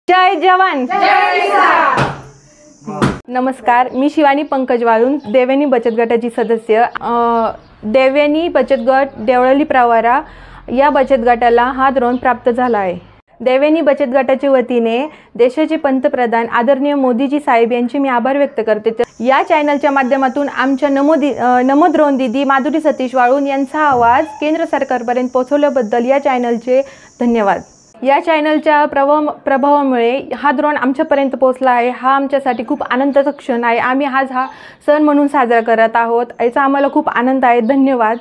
जय जवान जय किसान। नमस्कार, मी शिवानी पंकज वाळून, देव्यानी बचत गटाची सदस्य। देव्यानी बचत गट देवळली प्रवारा या बचत गटाला हा ड्रोन प्राप्त झाला आहे। देव्यानी बचत गटाच्या वतीने देशाचे पंतप्रधान आदरणीय मोदीजी साहेब यांचे मी आभार व्यक्त करते। या चॅनलच्या माध्यमातून आमच्या नमो ड्रोन दीदी माधुरी सतीश वाळून यांचा आवाज केंद्र सरकारपर्यंत पोहोचवल्याबद्दल या चॅनलचे धन्यवाद। या चॅनलच्या प्रभावामुळे हा ड्रोन आमच्यापर्यंत पोहोचला आहे। हा आमच्यासाठी खूप आनंदाचा क्षण आहे। आम्ही आज हा सण म्हणून साजरा करत आहोत। याचा आम्हाला खूप आनंद आहे। धन्यवाद।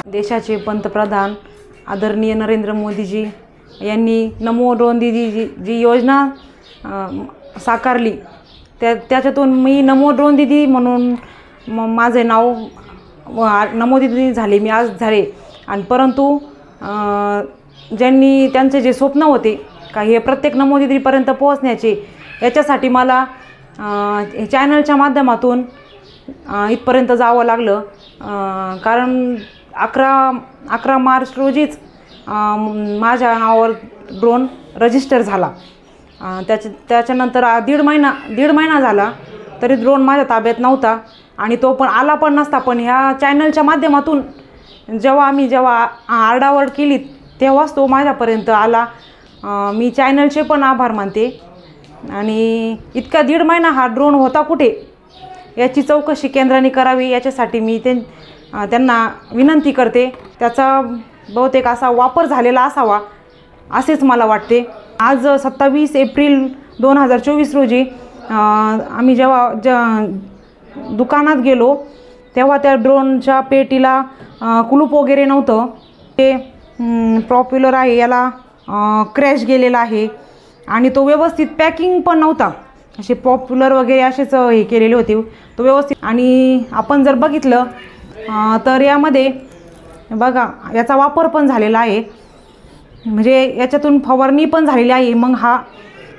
देशाचे पंतप्रधान आदरणीय नरेंद्र मोदीजी यांनी नमो ड्रोन दीदी जी योजना साकारली, त्याच्यातून मी नमो ड्रोन दीदी म्हणून माझे नाव नमो दीदी झाले, मी आज झाले। आणि परंतु ज्यांनी त्यांचे जे स्वप्न होते का हे प्रत्येक नमो दीदीपर्यंत पोहोचण्याचे, याच्यासाठी मला चॅनलच्या माध्यमातून इथपर्यंत जावं लागलं। कारण 11 मार्च रोजीच माझ्या नावावर ड्रोन रजिस्टर झाला। त्याच्यानंतर दीड महिना झाला तरी ड्रोन माझ्या ताब्यात नव्हता आणि तो पण आला पण नसता। पण ह्या चॅनलच्या माध्यमातून जेव्हा आरडाओरड केली तेव्हाच तो माझ्यापर्यंत आला। मी चॅनलचे पण आभार मानते। आणि इतका दीड महिना हा ड्रोन होता कुठे याची चौकशी केंद्राने करावी, याच्यासाठी मी त्यांना विनंती करते। त्याचा बहुतेक असा वापर झालेला असावा असेच मला वाटते। आज 27 एप्रिल 2024 रोजी आम्ही जेव्हा दुकानात गेलो तेव्हा त्या ड्रोनच्या पेटीला कुलूप वगैरे नव्हतं। ते पॉप्युलर आहे याला क्रॅश गेलेला आहे आणि तो व्यवस्थित पॅकिंग पण नव्हता। असे पॉप्युलर वगैरे असेच हे केलेले होते तो व्यवस्थित। आणि आपण जर बघितलं तर यामध्ये बघा याचा वापर पण झालेला आहे, म्हणजे याच्यातून फवारणी पण झालेली आहे। मग हा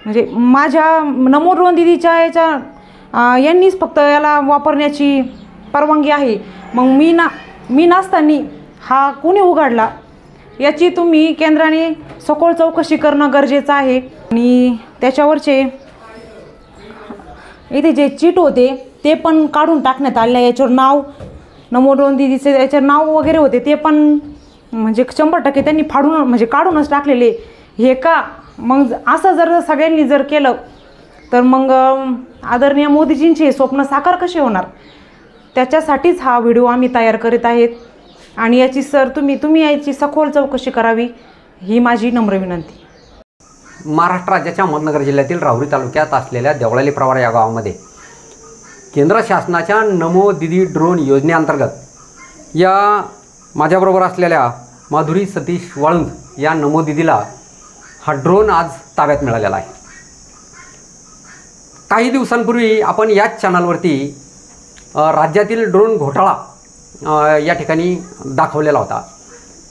म्हणजे माझ्या नमो ड्रोन दीदीच्या यांनीच फक्त याला वापरण्याची परवानगी आहे। मग मी नसताना हा कोणी उघडला याची तुम्ही केंद्राने सखोल चौकशी करणं गरजेचं आहे। आणि त्याच्यावरचे इथे जे चीट होते ते पण काढून टाकण्यात आले आहे। याच्यावर नाव नमो ड्रोन दीदीचे याच्यावर नाव वगैरे होते ते पण म्हणजे 100% त्यांनी म्हणजे काढूनच टाकलेले हे का। मग असं जर सगळ्यांनी जर केलं तर मग आदरणीय मोदीजींचे स्वप्न साकार कसे होणार, त्याच्यासाठीच हा व्हिडिओ आम्ही तयार करीत आहेत। आणि याची तुम्ही याची सखोल चौकशी करावी ही माझी नम्र विनंती। महाराष्ट्र राज्याच्या अहमदनगर जिल्ह्यातील राहुरी तालुक्यात असलेल्या देवळाली प्रवारा या गावामध्ये केंद्र शासनाच्या नमो दीदी ड्रोन योजनेअंतर्गत या माझ्याबरोबर असलेल्या माधुरी सतीश वाळुंज या नमो दीदीला हा ड्रोन आज ताब्यात मिळालेला आहे। काही दिवसांपूर्वी आपण याच चॅनलवरती राज्यातील ड्रोन घोटाळा या ठिकाणी दाखवलेला होता।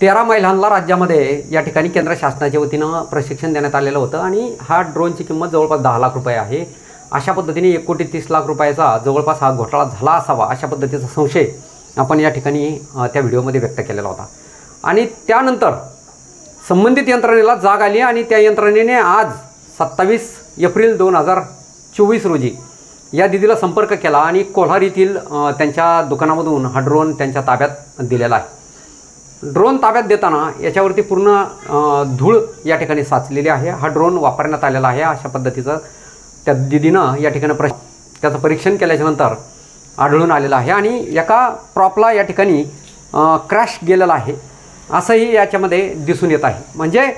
13 महिलांना राज्यामध्ये या ठिकाणी केंद्र शासनाच्या वतीनं प्रशिक्षण देण्यात आलेलं होतं आणि हा ड्रोनची किंमत जवळपास 10 लाख रुपये आहे। अशा पद्धतीने 1,30,00,000 रुपयाचा जवळपास हा घोटाळा झाला असावा अशा पद्धतीचा संशय आपण या ठिकाणी त्या व्हिडिओमध्ये व्यक्त केलेला होता। आणि त्यानंतर संबंधित यंत्रणेला जाग आली आणि त्या यंत्रणेने आज 27 एप्रिल 2024 रोजी या दीदीला संपर्क केला आणि कोल्हार येथील त्यांच्या दुकानामधून हा ड्रोन त्यांच्या ताब्यात दिलेला आहे। ड्रोन ताब्यात देताना याच्यावरती पूर्ण धूळ या ठिकाणी साचलेली आहे। हा ड्रोन वापरण्यात आलेला आहे अशा पद्धतीचं त्या दीदीनं या ठिकाणी त्याचं परीक्षण केल्याच्यानंतर आढळून आलेलं आहे। आणि एका प्रॉपला या ठिकाणी क्रॅश गेलेला आहे असंही याच्यामध्ये दिसून येत आहे। म्हणजे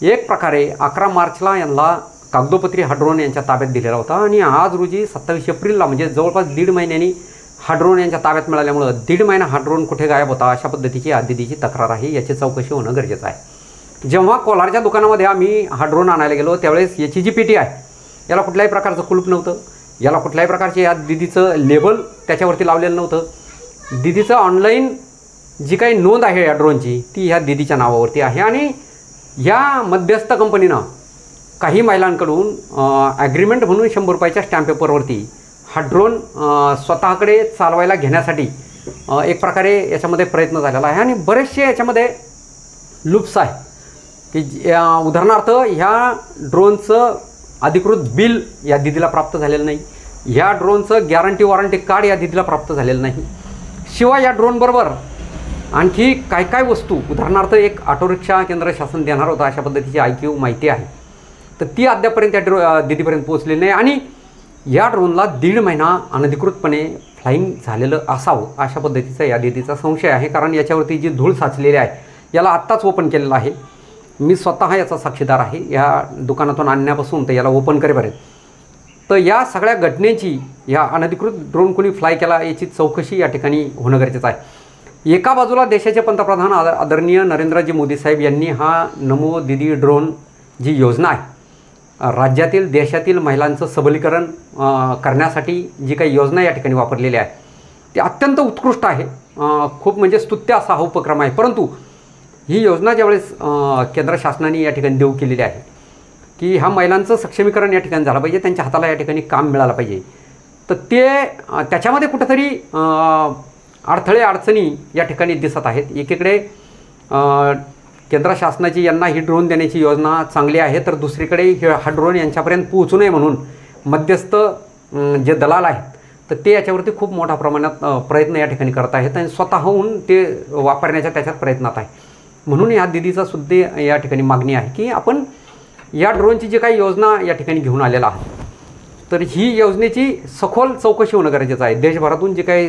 एक प्रकारे 11 मार्चला यांना कागदोपत्री हा ड्रोन यांच्या ताब्यात दिलेला होता आणि आज रोजी 27 एप्रिलला म्हणजे जवळपास दीड महिन्यांनी हा ड्रोन यांच्या ताब्यात मिळाल्यामुळं दीड महिना हा ड्रोन कुठे गायब होता अशा पद्धतीची दीदीची तक्रार आहे। याची चौकशी होणं गरजेचं आहे। जेव्हा कोलारच्या दुकानामध्ये आम्ही हा ड्रोन आणायला गेलो त्यावेळेस याची जी पेटी आहे याला कुठल्याही प्रकारचं कुलूप नव्हतं, याला कुठल्याही प्रकारचे या दीदीचं लेबल त्याच्यावरती लावलेलं नव्हतं। दीदीचं ऑनलाईन जी काही नोंद आहे या ड्रोनची ती ह्या दीदीच्या नावावरती आहे। आणि या मध्यस्थ कंपनीनं काही महिलांकडून ॲग्रीमेंट म्हणून 100 रुपयाच्या स्टॅम्प पेपरवरती हा ड्रोन स्वतःकडे चालवायला घेण्यासाठी एक प्रकारे याच्यामध्ये प्रयत्न झालेला आहे। आणि बरेचसे याच्यामध्ये लूप्स आहे। की उदाहरणार्थ ह्या ड्रोनचं अधिकृत बिल या दिदीला प्राप्त झालेलं नाही, ह्या ड्रोनचं गॅरंटी वॉरंटी कार्ड या दिदीला प्राप्त झालेलं नाही. शिवाय या ड्रोनबरोबर आणखी काय काय वस्तू, उदाहरणार्थ एक ऑटो रिक्षा केंद्र शासन देणार होतं अशा पद्धतीची IQ माहिती आहे, तर ती अद्यापर्यंत त्या दिदीपर्यंत पोहोचलेली नाही. आणि या ड्रोनला 1.5 महिना अनधिकृतपणे फ्लाईंग झालेलं असावं अशा पद्धतीचा या दिदीचा संशय आहे. कारण याच्यावरती जी धूळ साचलेली आहे, याला आत्ताच ओपन केलेलं आहे. मी स्वतः याचा साक्षीदार आहे. या दुकानातून आणण्यापासून तर याला ओपन करेपर्यंत. तर या सगळ्या घटनेची, या अनधिकृत ड्रोन कोणी फ्लाय केला याची चौकशी या ठिकाणी होणं गरजेचं आहे. एका बाजूला देशाचे पंतप्रधान आदरणीय नरेंद्रजी मोदी साहेब यांनी हा नमो दीदी ड्रोन जी योजना आहे, राज्यातील देशातील महिलांचं सबलीकरण करण्यासाठी जी काही योजना या ठिकाणी वापरलेली आहे ती अत्यंत उत्कृष्ट आहे. खूप म्हणजे स्तुत्य असा हा उपक्रम आहे. परंतु ही योजना ज्यावेळेस केंद्र शासनाने या ठिकाणी देऊ केलेली आहे की ह्या महिलांचं सक्षमीकरण या ठिकाणी झालं पाहिजे, त्यांच्या हाताला या ठिकाणी काम मिळालं पाहिजे, तर त्याच्यामध्ये कुठंतरी अडथळे अडचणी या ठिकाणी दिसत आहेत. एकीकडे केंद्र शासनाची यांना ही ड्रोन देण्याची योजना चांगली आहे, तर दुसरीकडे हा ड्रोन यांच्यापर्यंत पोहोचू नये म्हणून मध्यस्थ जे दलाल आहेत तर ते याच्यावरती खूप मोठ्या प्रमाणात प्रयत्न या ठिकाणी करत आहेत आणि स्वतःहून ते वापरण्याच्या त्याच्यात प्रयत्नात आहे. म्हणून या दिदीचा सुद्धा या ठिकाणी मागणी आहे की आपण या ड्रोनची जी काही योजना या ठिकाणी घेऊन आलेला आहात तर ही योजनेची सखोल चौकशी होणं गरजेचं आहे. देशभरातून जे काही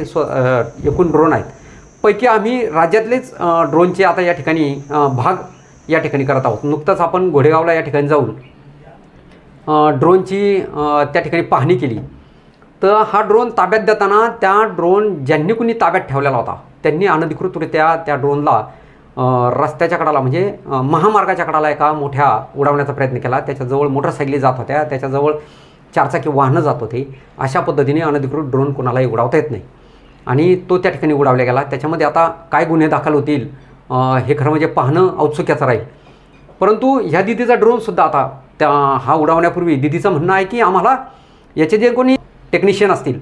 एकूण ड्रोन आहेत पैकी आम्ही राज्यातलेच ड्रोनचे आता या ठिकाणी भाग या ठिकाणी करत आहोत. नुकतंच आपण घोडेगावला या ठिकाणी जाऊन ड्रोनची त्या ठिकाणी पाहणी केली. तर हा ड्रोन ताब्यात देताना त्या ड्रोन ज्यांनी कुणी ताब्यात ठेवलेला होता त्यांनी अनधिकृतरित्या त्या ड्रोनला रस्त्याच्या कडाला म्हणजे महामार्गाच्या कडाला एका मोठ्या उडवण्याचा प्रयत्न केला. त्याच्याजवळ मोटरसायकली जात होत्या, त्याच्याजवळ 4 चाकी वाहनं जात होते. अशा पद्धतीने अनधिकृत ड्रोन कोणालाही उडवता येत नाही आणि तो त्या ठिकाणी उडावला गेला. त्याच्यामध्ये आता काय गुन्हे दाखल होतील हे खरं म्हणजे पाहणं औत्सुक्याचं राहील. परंतु ह्या दिदीचा ड्रोनसुद्धा आता हा उडवण्यापूर्वी दिदीचं म्हणणं आहे की आम्हाला याचे जे कोणी टेक्निशियन असतील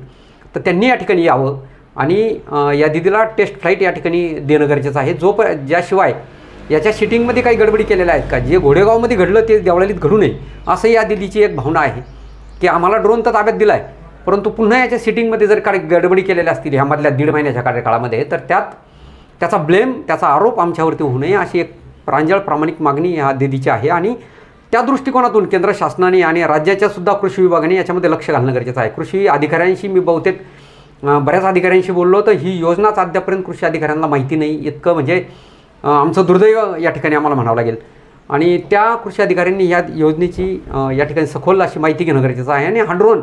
तर त्यांनी या ठिकाणी यावं आणि या दिदीला टेस्ट फ्लाईट या ठिकाणी देणं गरजेचं आहे. ज्याशिवाय याच्या शिटिंगमध्ये काही गडबडी केलेल्या आहेत का, जे घोडेगावमध्ये घडलं ते देवळालीत घडू नये असं या दिदीची एक भावना आहे की आम्हाला ड्रोन तर ताब्यात दिला आहे, परंतु पुन्हा याच्या सिटिंगमध्ये जर काही गडबडी केलेल्या असतील ह्यामधल्या 1.5 महिन्याच्या कार्यकाळामध्ये तर त्याचा ब्लेम, त्याचा आरोप आमच्यावरती होऊ नये अशी एक प्रांजळ प्रामाणिक मागणी ह्या दिदीची आहे. आणि त्या दृष्टिकोनातून केंद्र शासनाने आणि राज्याच्या सुद्धा कृषी विभागाने याच्यामध्ये लक्ष घालणं गरजेचं आहे. कृषी अधिकाऱ्यांशी मी बहुतेक बऱ्याच अधिकाऱ्यांशी बोललो तर ही योजनाच अद्यापर्यंत कृषी अधिकाऱ्यांना माहिती नाही, इतकं म्हणजे आमचं दुर्दैव या ठिकाणी आम्हाला म्हणावं लागेल. आणि त्या कृषी अधिकाऱ्यांनी या योजनेची या ठिकाणी सखोल अशी माहिती घेणं गरजेचं आहे. आणि हा ड्रोन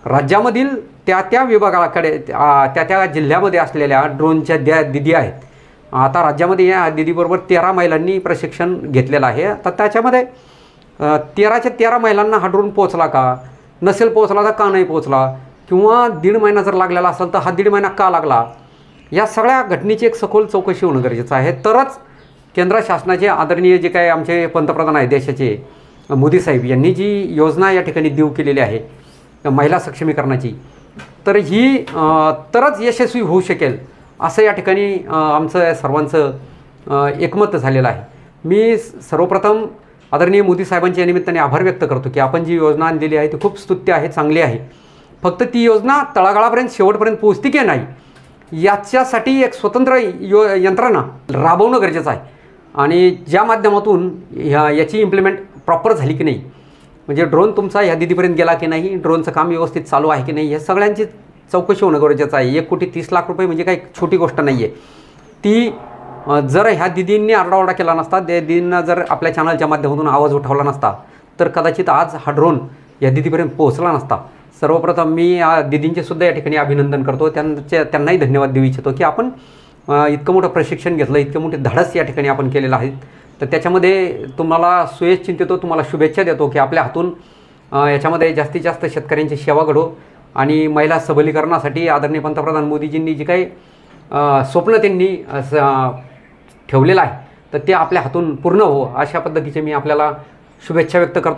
राज्यामधील त्या विभागाकडे त्या जिल्ह्यामध्ये असलेल्या ड्रोनच्या दिदी आहेत. आता राज्यामध्ये या दिदीबरोबर 13 महिलांनी प्रशिक्षण घेतलेलं आहे. तर त्याच्यामध्ये 13च्या 13 महिलांना हा ड्रोन पोहोचला का, नसेल पोहोचला तर का नाही पोहोचला, किंवा 1.5 महिना जर लागलेला असेल तर हा 1.5 महिना का लागला, या सगळ्या घटनेची एक सखोल चौकशी होणं गरजेचं आहे. तरच केंद्र शासनाचे आदरणीय जे काही आमचे पंतप्रधान आहेत देशाचे मोदी साहेब यांनी जी योजना या ठिकाणी देऊ केलेली आहे महिला सक्षमीकरणाची, तर ही तरच यशस्वी होऊ शकेल असं या ठिकाणी आमचं सर्वांचं एकमत झालेलं आहे. मी सर्वप्रथम आदरणीय मोदी साहेबांच्या निमित्ताने आभार व्यक्त करतो की आपण जी योजना आणलेली आहे ती खूप स्तुत्य आहे, चांगली आहे. फक्त ती योजना तळागाळापर्यंत शेवटपर्यंत पोहोचते की नाही याच्यासाठी एक स्वतंत्र यंत्रणा राबवणं गरजेचं आहे. आणि ज्या माध्यमातून याची इम्प्लिमेंट प्रॉपर झाली की नाही, म्हणजे ड्रोन तुमचा ह्या दिदीपर्यंत गेला की नाही, ड्रोनचं काम व्यवस्थित चालू आहे की नाही, या सगळ्यांची चौकशी होणं गरजेचं आहे. 1,30,00,000 रुपये म्हणजे काही छोटी गोष्ट नाही आहे. ती जर ह्या दिदींनी आरडाओरडा केला नसता, त्या दिदींना जर आपल्या चॅनलच्या माध्यमातून आवाज उठवला नसता तर कदाचित आज हा ड्रोन या दिदीपर्यंत पोहोचला नसता. सर्वप्रथम मी या दिदींचे सुद्धा या ठिकाणी अभिनंदन करतो. त्यांनाही धन्यवाद देऊ इच्छितो की आपण इतकं मोठं प्रशिक्षण घेतलं, इतकं मोठे धाडस या ठिकाणी आपण केलेलं आहे. तर त्याच्यामध्ये तुम्हाला सुयशचिंतितो, तुम्हाला शुभेच्छा देतो की आपल्या हातून याच्यामध्ये जास्तीत जास्त शेतकऱ्यांची सेवा घडो आणि महिला सबलीकरणासाठी आदरणीय पंतप्रधान मोदीजींनी जी काही स्वप्न त्यांनी ठेवलेलं आहे तर ते आपल्या हातून पूर्ण हो अशा पद्धतीचे मी आपल्याला शुभेच्छा व्यक्त करतो.